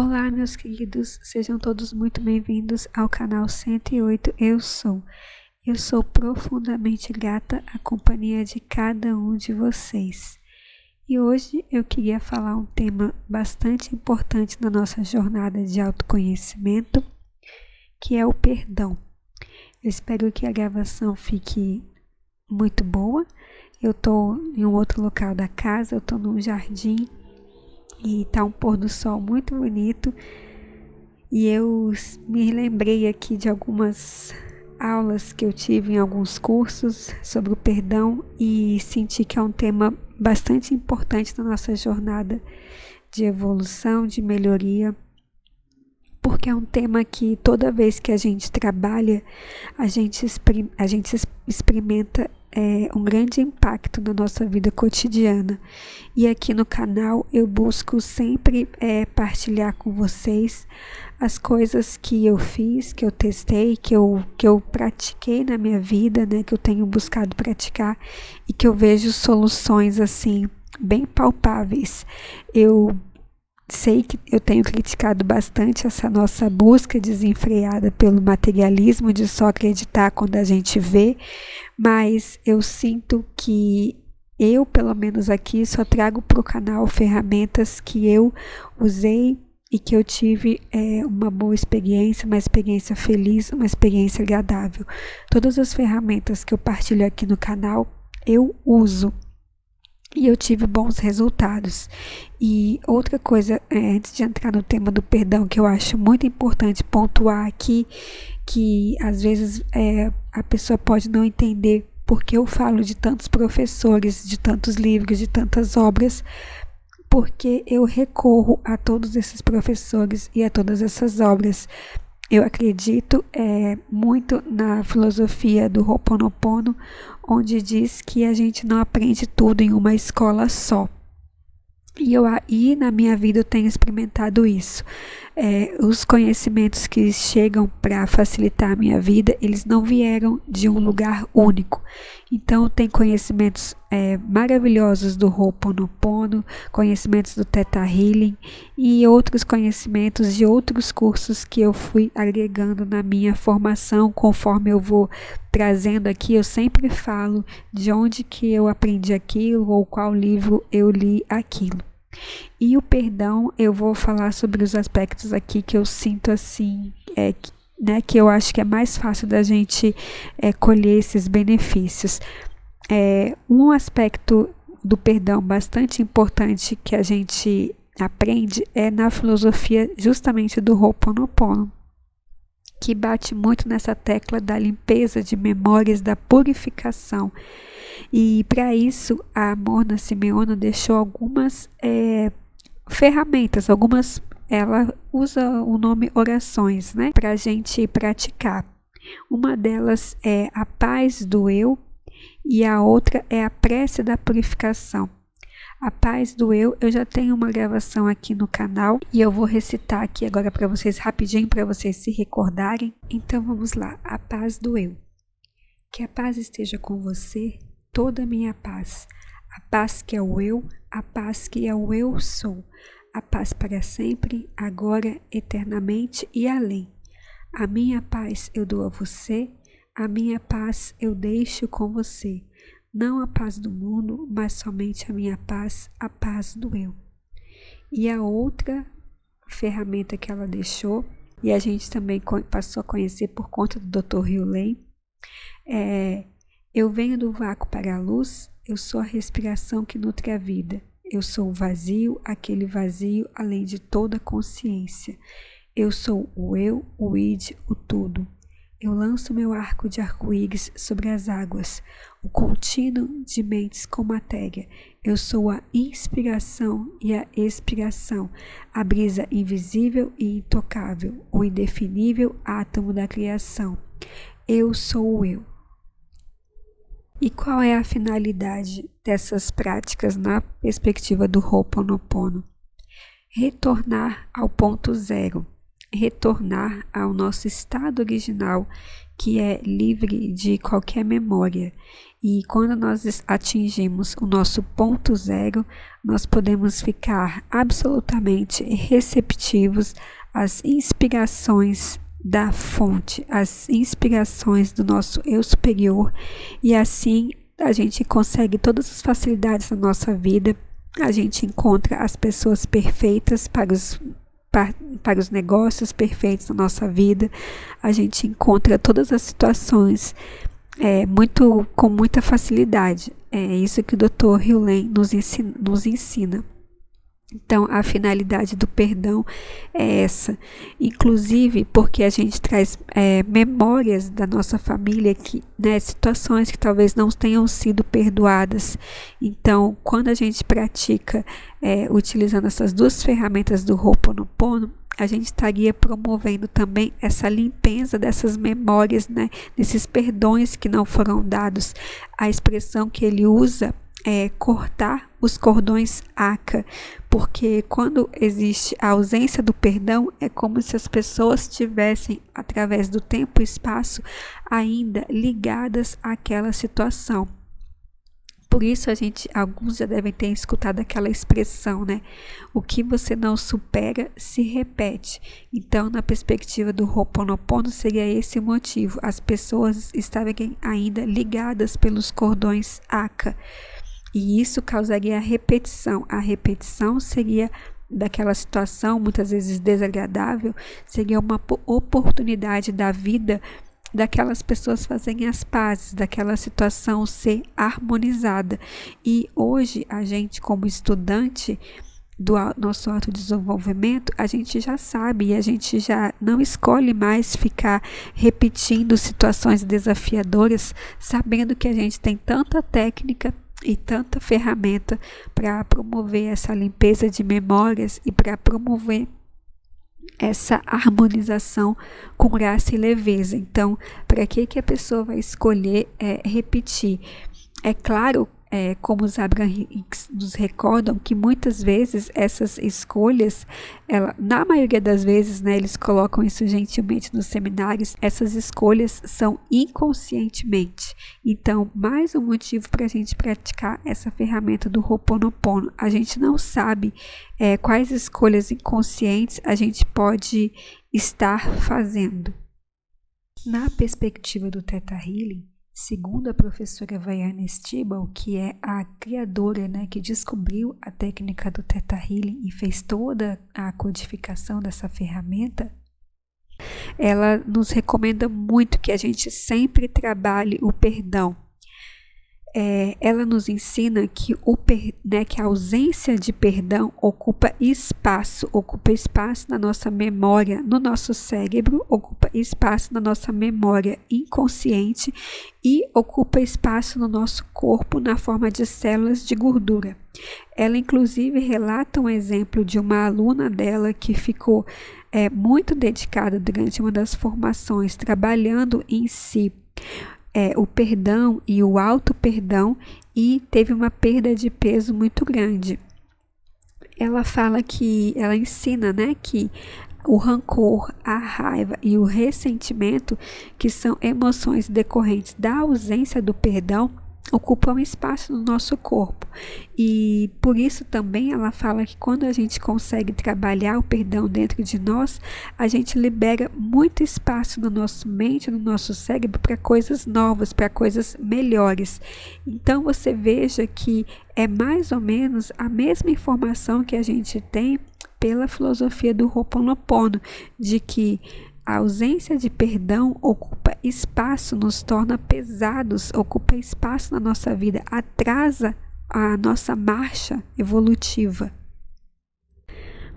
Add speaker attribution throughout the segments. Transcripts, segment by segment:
Speaker 1: Olá, meus queridos, sejam todos muito bem-vindos ao canal 108 Eu sou profundamente grata à companhia de cada um de vocês. E hoje eu queria falar um tema bastante importante na nossa jornada de autoconhecimento, que é o perdão. Eu espero que a gravação fique muito boa. Eu estou em um outro local da casa, eu estou num jardim e está um pôr do sol muito bonito. E eu me lembrei aqui de algumas aulas que eu tive em alguns cursos sobre o perdão e senti que é um tema bastante importante na nossa jornada de evolução, de melhoria, porque é um tema que toda vez que a gente trabalha, a gente experimenta um grande impacto na nossa vida cotidiana. E aqui no canal eu busco sempre partilhar com vocês as coisas que eu fiz, que eu testei, que eu pratiquei na minha vida, né, que eu tenho buscado praticar e que eu vejo soluções assim bem palpáveis. Eu sei que eu tenho criticado bastante essa nossa busca desenfreada pelo materialismo de só acreditar quando a gente vê, mas eu sinto que eu, pelo menos aqui, só trago para o canal ferramentas que eu usei e que eu tive uma boa experiência, uma experiência feliz, uma experiência agradável. Todas as ferramentas que eu partilho aqui no canal, eu uso. E eu tive bons resultados. E outra coisa, antes de entrar no tema do perdão, que eu acho muito importante pontuar aqui, que às vezes a pessoa pode não entender porque eu falo de tantos professores, de tantos livros, de tantas obras, porque eu recorro a todos esses professores e a todas essas obras. Eu acredito muito na filosofia do Ho'oponopono, onde diz que a gente não aprende tudo em uma escola só. E na minha vida eu tenho experimentado isso. Os conhecimentos que chegam para facilitar a minha vida, eles não vieram de um lugar único. Então tem conhecimentos maravilhosos do Ho'oponopono, conhecimentos do Theta Healing e outros conhecimentos de outros cursos que eu fui agregando na minha formação. Conforme eu vou trazendo aqui, eu sempre falo de onde que eu aprendi aquilo ou qual livro eu li aquilo. E o perdão, eu vou falar sobre os aspectos aqui que eu sinto assim, que eu acho que é mais fácil da gente colher esses benefícios. Um aspecto do perdão bastante importante que a gente aprende é na filosofia justamente do Ho'oponopono, que bate muito nessa tecla da limpeza de memórias, da purificação. E para isso, a Morna Simeona deixou algumas ferramentas, ela usa o nome orações, né, para a gente praticar. Uma delas é a paz do eu e a outra é a prece da purificação. A paz do eu já tenho uma gravação aqui no canal e eu vou recitar aqui agora para vocês rapidinho, para vocês se recordarem. Então vamos lá, a paz do eu. Que a paz esteja com você, toda a minha paz. A paz que é o eu, a paz que é o eu sou. A paz para sempre, agora, eternamente e além. A minha paz eu dou a você, a minha paz eu deixo com você. Não a paz do mundo, mas somente a minha paz, a paz do eu. E a outra ferramenta que ela deixou, e a gente também passou a conhecer por conta do Dr. Hugh eu venho do vácuo para a luz, eu sou a respiração que nutre a vida. Eu sou o vazio, aquele vazio além de toda consciência. Eu sou o eu, o id, o tudo. Eu lanço meu arco de arco-íris sobre as águas, o contínuo de mentes com matéria. Eu sou a inspiração e a expiração, a brisa invisível e intocável, o indefinível átomo da criação. Eu sou o eu. E qual é a finalidade dessas práticas na perspectiva do Ho'oponopono? Retornar ao ponto zero, retornar ao nosso estado original, que é livre de qualquer memória. E quando nós atingimos o nosso ponto zero, nós podemos ficar absolutamente receptivos às inspirações da fonte, às inspirações do nosso eu superior, e assim a gente consegue todas as facilidades da nossa vida, a gente encontra as pessoas perfeitas para os negócios perfeitos da nossa vida, a gente encontra todas as situações com muita facilidade. É isso que o Dr. Hugh nos ensina. Então, a finalidade do perdão é essa, inclusive porque a gente traz memórias da nossa família, situações que talvez não tenham sido perdoadas. Então, quando a gente pratica utilizando essas duas ferramentas do Ho'oponopono, a gente estaria promovendo também essa limpeza dessas memórias, desses perdões que não foram dados. A expressão que ele usa é cortar os cordões ACA, porque quando existe a ausência do perdão, é como se as pessoas estivessem, através do tempo e espaço, ainda ligadas àquela situação. Por isso alguns já devem ter escutado aquela expressão, o que você não supera se repete. Então, na perspectiva do Ho'oponopono, seria esse o motivo, as pessoas estarem ainda ligadas pelos cordões ACA. E isso causaria a repetição. A repetição seria daquela situação, muitas vezes desagradável, seria uma oportunidade da vida daquelas pessoas fazerem as pazes, daquela situação ser harmonizada. E hoje, a gente, como estudante do nosso autodesenvolvimento, a gente já sabe e a gente já não escolhe mais ficar repetindo situações desafiadoras, sabendo que a gente tem tanta técnica e tanta ferramenta para promover essa limpeza de memórias e para promover essa harmonização com graça e leveza. Então, para que a pessoa vai escolher repetir? É claro, como os Abraham Hicks nos recordam, que muitas vezes essas escolhas, na maioria das vezes, eles colocam isso gentilmente nos seminários, essas escolhas são inconscientemente. Então, mais um motivo para a gente praticar essa ferramenta do Ho'oponopono. A gente não sabe quais escolhas inconscientes a gente pode estar fazendo. Na perspectiva do Theta Healing, segundo a professora Vianna Stibal, que é a criadora, que descobriu a técnica do Theta Healing e fez toda a codificação dessa ferramenta, ela nos recomenda muito que a gente sempre trabalhe o perdão. Ela nos ensina que a ausência de perdão ocupa espaço na nossa memória, no nosso cérebro, ocupa espaço na nossa memória inconsciente e ocupa espaço no nosso corpo na forma de células de gordura. Ela inclusive relata um exemplo de uma aluna dela que ficou muito dedicada durante uma das formações, trabalhando em si o perdão e o auto-perdão, e teve uma perda de peso muito grande. Ela ensina que o rancor, a raiva e o ressentimento, que são emoções decorrentes da ausência do perdão, ocupam espaço no nosso corpo. E por isso também ela fala que quando a gente consegue trabalhar o perdão dentro de nós, a gente libera muito espaço na nossa mente, no nosso cérebro, para coisas novas, para coisas melhores. Então você veja que é mais ou menos a mesma informação que a gente tem pela filosofia do Ho'oponopono, de que a ausência de perdão ocupa espaço, nos torna pesados, ocupa espaço na nossa vida, atrasa a nossa marcha evolutiva.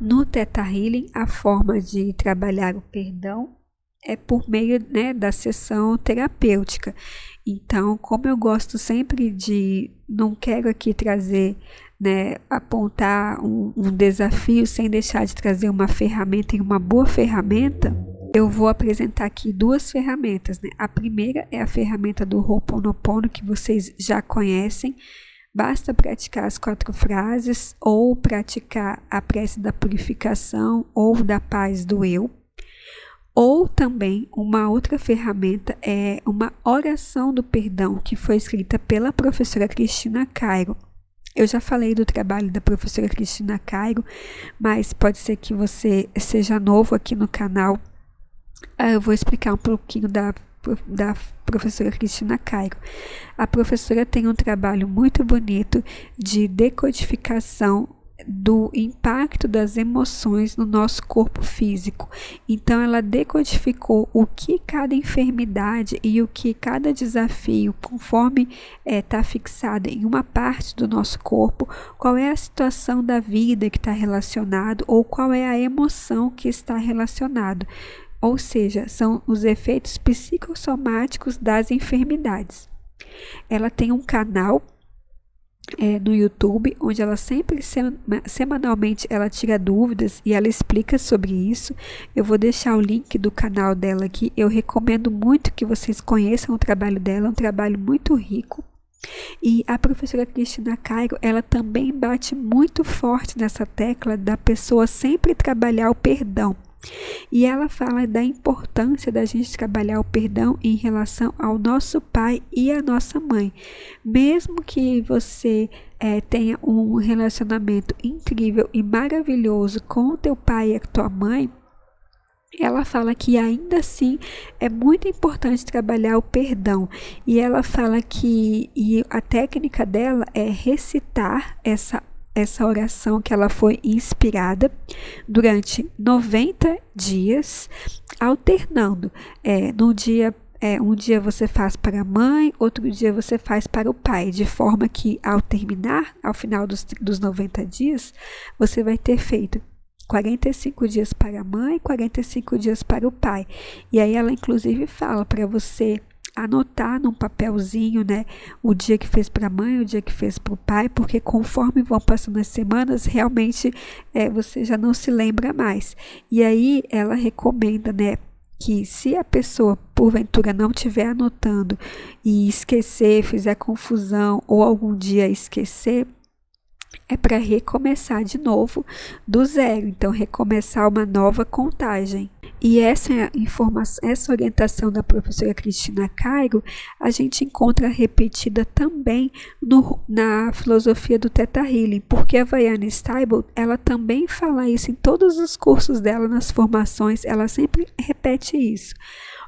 Speaker 1: No Theta Healing, a forma de trabalhar o perdão é por meio da sessão terapêutica. Então, como eu gosto sempre não quero aqui trazer, apontar um desafio sem deixar de trazer uma ferramenta, e uma boa ferramenta, eu vou apresentar aqui duas ferramentas. A primeira é a ferramenta do Ho'oponopono, que vocês já conhecem. Basta praticar as 4 frases, ou praticar a prece da purificação ou da paz do eu. Ou também uma outra ferramenta é uma oração do perdão que foi escrita pela professora Cristina Cairo. Eu já falei do trabalho da professora Cristina Cairo, mas pode ser que você seja novo aqui no canal. Eu vou explicar um pouquinho da professora Cristina Cairo. A professora tem um trabalho muito bonito de decodificação do impacto das emoções no nosso corpo físico. Então ela decodificou o que cada enfermidade e o que cada desafio, conforme está fixado em uma parte do nosso corpo, qual é a situação da vida que está relacionado ou qual é a emoção que está relacionado. Ou seja, são os efeitos psicossomáticos das enfermidades. Ela tem um canal no YouTube, onde ela sempre, semanalmente, ela tira dúvidas e ela explica sobre isso. Eu vou deixar o link do canal dela aqui. Eu recomendo muito que vocês conheçam o trabalho dela, é um trabalho muito rico. E a professora Cristina Cairo, ela também bate muito forte nessa tecla da pessoa sempre trabalhar o perdão. E ela fala da importância da gente trabalhar o perdão em relação ao nosso pai e à nossa mãe. Mesmo que você tenha um relacionamento incrível e maravilhoso com o teu pai e a tua mãe, ela fala que ainda assim é muito importante trabalhar o perdão. E ela fala que a técnica dela é recitar essa oração que ela foi inspirada durante 90 dias, alternando. Um dia você faz para a mãe, outro dia você faz para o pai, de forma que ao final dos 90 dias, você vai ter feito 45 dias para a mãe, 45 dias para o pai. E aí ela inclusive fala para você anotar num papelzinho, né, o dia que fez para a mãe, o dia que fez para o pai, porque conforme vão passando as semanas, realmente você já não se lembra mais. E aí ela recomenda, né, que se a pessoa porventura não estiver anotando e esquecer, fizer confusão ou algum dia esquecer, é para recomeçar de novo do zero, então recomeçar uma nova contagem. E essa orientação da professora Cristina Cairo, a gente encontra repetida também na filosofia do Theta Healing, porque a Vianna Stibel, ela também fala isso em todos os cursos dela, nas formações, ela sempre repete isso.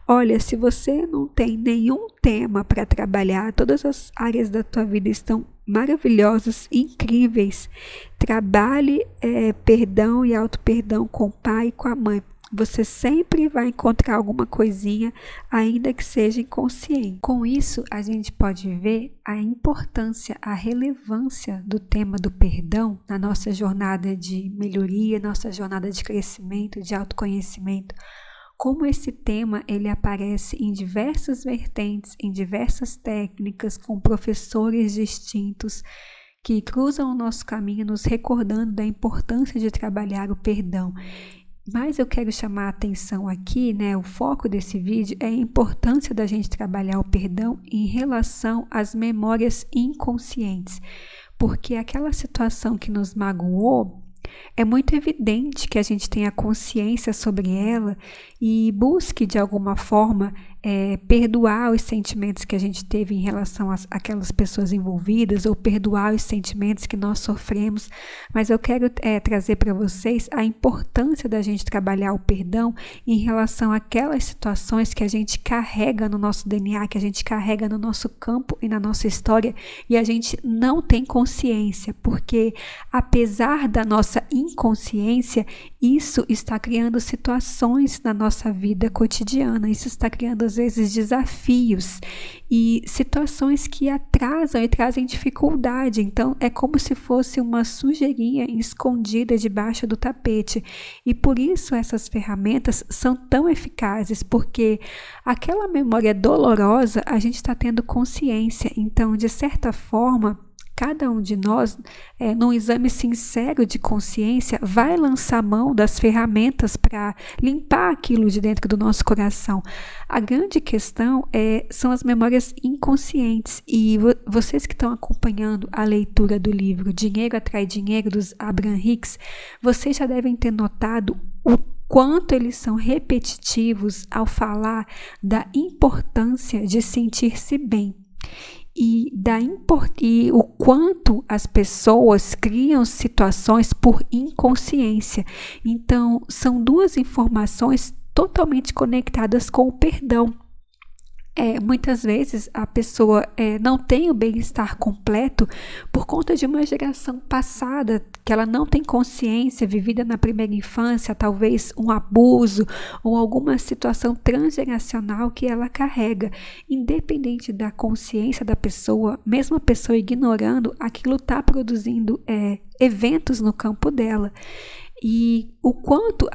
Speaker 1: Olha, se você não tem nenhum tema para trabalhar, todas as áreas da tua vida estão maravilhosas, incríveis. Trabalhe perdão e auto-perdão com o pai e com a mãe. Você sempre vai encontrar alguma coisinha, ainda que seja inconsciente. Com isso, a gente pode ver a importância, a relevância do tema do perdão na nossa jornada de melhoria, nossa jornada de crescimento, de autoconhecimento. Como esse tema ele aparece em diversas vertentes, em diversas técnicas, com professores distintos que cruzam o nosso caminho, nos recordando da importância de trabalhar o perdão. Mas eu quero chamar a atenção aqui, né? O foco desse vídeo é a importância da gente trabalhar o perdão em relação às memórias inconscientes, porque aquela situação que nos magoou, é muito evidente que a gente tenha consciência sobre ela e busque de alguma forma perdoar os sentimentos que a gente teve em relação àquelas pessoas envolvidas ou perdoar os sentimentos que nós sofremos. Mas eu quero trazer para vocês a importância da gente trabalhar o perdão em relação àquelas situações que a gente carrega no nosso DNA, que a gente carrega no nosso campo e na nossa história e a gente não tem consciência, porque apesar da nossa inconsciência, isso está criando situações na nossa vida cotidiana, isso está criando às vezes desafios e situações que atrasam e trazem dificuldade. Então é como se fosse uma sujeirinha escondida debaixo do tapete, e por isso essas ferramentas são tão eficazes, porque aquela memória dolorosa a gente está tendo consciência. Então, de certa forma, cada um de nós, num exame sincero de consciência, vai lançar mão das ferramentas para limpar aquilo de dentro do nosso coração. A grande questão são as memórias inconscientes, e vocês que estão acompanhando a leitura do livro Dinheiro Atrai Dinheiro, dos Abraham Hicks, vocês já devem ter notado o quanto eles são repetitivos ao falar da importância de sentir-se bem. E o quanto as pessoas criam situações por inconsciência. Então, são duas informações totalmente conectadas com o perdão. Muitas vezes a pessoa não tem o bem-estar completo por conta de uma geração passada que ela não tem consciência, vivida na primeira infância, talvez um abuso ou alguma situação transgeracional que ela carrega. Independente da consciência da pessoa, mesmo a pessoa ignorando, aquilo está produzindo eventos no campo dela. E o quanto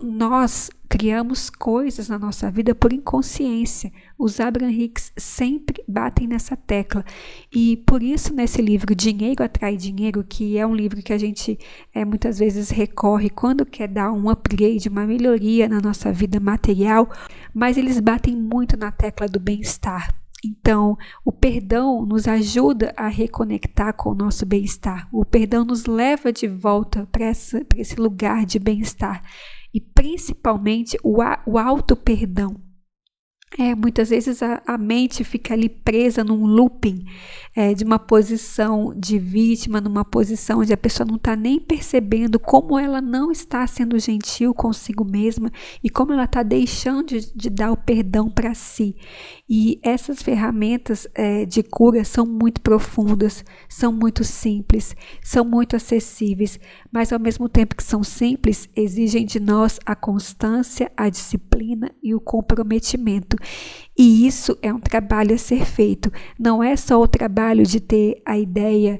Speaker 1: nós criamos coisas na nossa vida por inconsciência. Os Abraham Hicks sempre batem nessa tecla. E por isso, nesse livro Dinheiro Atrai Dinheiro, que é um livro que a gente muitas vezes recorre quando quer dar um upgrade, uma melhoria na nossa vida material, mas eles batem muito na tecla do bem-estar. Então, o perdão nos ajuda a reconectar com o nosso bem-estar. O perdão nos leva de volta para esse lugar de bem-estar. E principalmente o auto-perdão. Muitas vezes a mente fica ali presa num looping de uma posição de vítima, numa posição onde a pessoa não está nem percebendo como ela não está sendo gentil consigo mesma e como ela está deixando de dar o perdão para si. E essas ferramentas de cura são muito profundas, são muito simples, são muito acessíveis, mas ao mesmo tempo que são simples, exigem de nós a constância, a disciplina e o comprometimento. E isso é um trabalho a ser feito. Não é só o trabalho de ter a ideia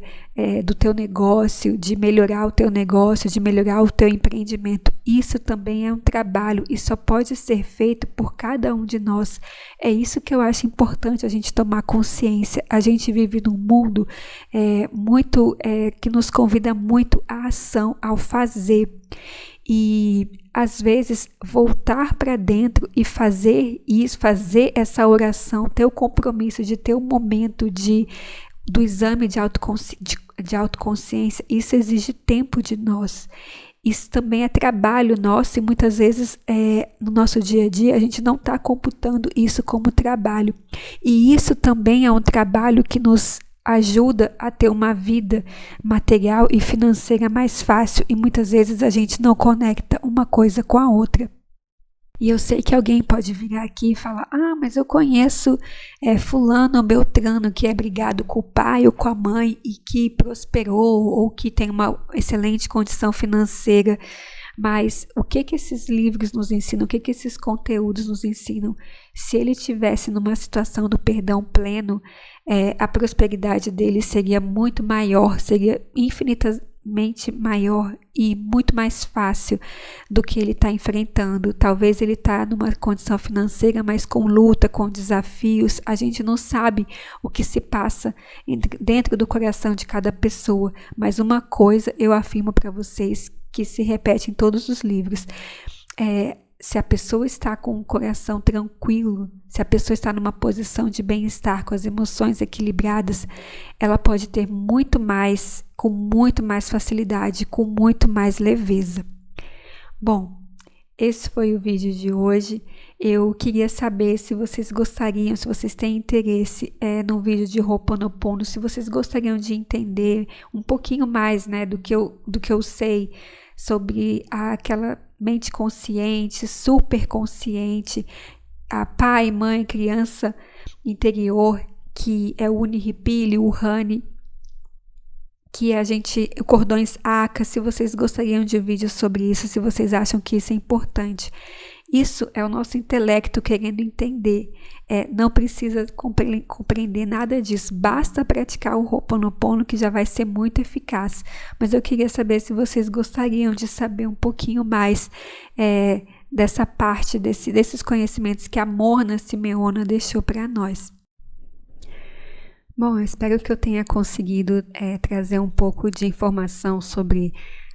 Speaker 1: do teu negócio, de melhorar o teu negócio, de melhorar o teu empreendimento. Isso também é um trabalho e só pode ser feito por cada um de nós. É isso que eu acho importante a gente tomar consciência. A gente vive num mundo que nos convida muito à ação, ao fazer. E às vezes voltar para dentro e fazer isso, fazer essa oração, ter o compromisso de ter um momento do exame de autoconsciência, isso exige tempo de nós. Isso também é trabalho nosso e muitas vezes no nosso dia a dia a gente não está computando isso como trabalho. E isso também é um trabalho que nos ajuda a ter uma vida material e financeira mais fácil e muitas vezes a gente não conecta uma coisa com a outra. E eu sei que alguém pode vir aqui e falar, mas eu conheço fulano ou beltrano que é brigado com o pai ou com a mãe e que prosperou ou que tem uma excelente condição financeira. Mas o que esses livros nos ensinam, o que esses conteúdos nos ensinam? Se ele estivesse numa situação do perdão pleno, a prosperidade dele seria muito maior, seria infinitamente maior e muito mais fácil do que ele está enfrentando. Talvez ele está numa condição financeira, mas com luta, com desafios. A gente não sabe o que se passa dentro do coração de cada pessoa, mas uma coisa eu afirmo para vocês que se repete em todos os livros, se a pessoa está com o coração tranquilo, se a pessoa está numa posição de bem-estar, com as emoções equilibradas, ela pode ter muito mais, com muito mais facilidade, com muito mais leveza. Bom, esse foi o vídeo de hoje. Eu queria saber se vocês gostariam, se vocês têm interesse no vídeo de Ho'oponopono, se vocês gostariam de entender um pouquinho mais, do que eu sei sobre aquela mente consciente, super consciente, a pai, mãe, criança interior, que é o Uniripili, o Hani, que o cordões Aka. Se vocês gostariam de um vídeo sobre isso, se vocês acham que isso é importante. Isso é o nosso intelecto querendo entender. Não precisa compreender nada disso. Basta praticar o Ho'oponopono que já vai ser muito eficaz. Mas eu queria saber se vocês gostariam de saber um pouquinho mais dessa parte, desses conhecimentos que a Morna Simeona deixou para nós. Bom, eu espero que eu tenha conseguido trazer um pouco de informação sobre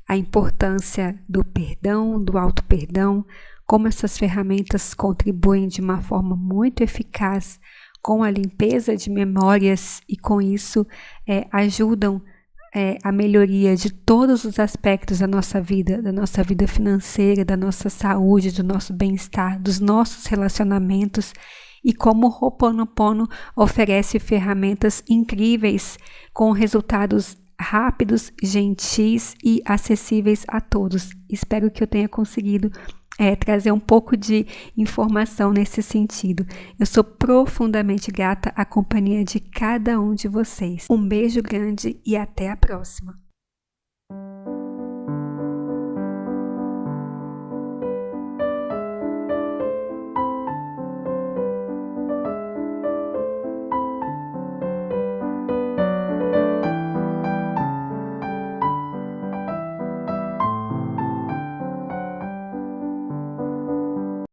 Speaker 1: a importância do perdão, do auto-perdão, como essas ferramentas contribuem de uma forma muito eficaz com a limpeza de memórias e com isso ajudam a melhoria de todos os aspectos da nossa vida financeira, da nossa saúde, do nosso bem-estar, dos nossos relacionamentos, e como o Ho'oponopono oferece ferramentas incríveis com resultados rápidos, gentis e acessíveis a todos. Espero que eu tenha conseguido trazer um pouco de informação nesse sentido. Eu sou profundamente grata à companhia de cada um de vocês. Um beijo grande e até a próxima.